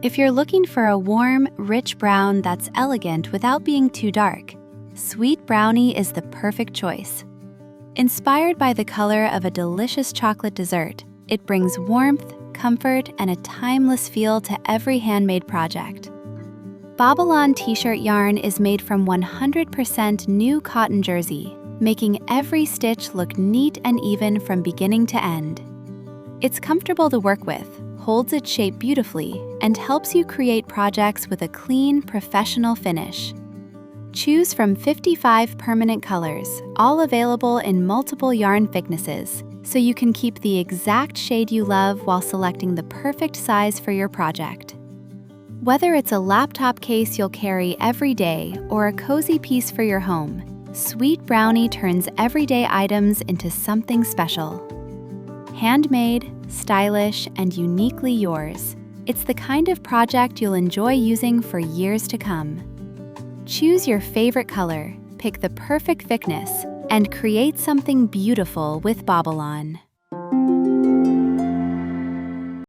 If you're looking for a warm, rich brown that's elegant without being too dark, Sweet Brownie is the perfect choice. Inspired by the color of a delicious chocolate dessert, it brings warmth, comfort, and a timeless feel to every handmade project. Bobilon T-shirt yarn is made from 100% new cotton jersey, making every stitch look neat and even from beginning to end. It's comfortable to work with, holds its shape beautifully, and helps you create projects with a clean, professional finish. Choose from 55 permanent colors, all available in multiple yarn thicknesses, so you can keep the exact shade you love while selecting the perfect size for your project. Whether it's a laptop case you'll carry every day or a cozy piece for your home, Sweet Brownie turns everyday items into something special. Handmade, stylish, and uniquely yours, it's the kind of project you'll enjoy using for years to come. Choose your favorite color, pick the perfect thickness, and create something beautiful with Bobilon.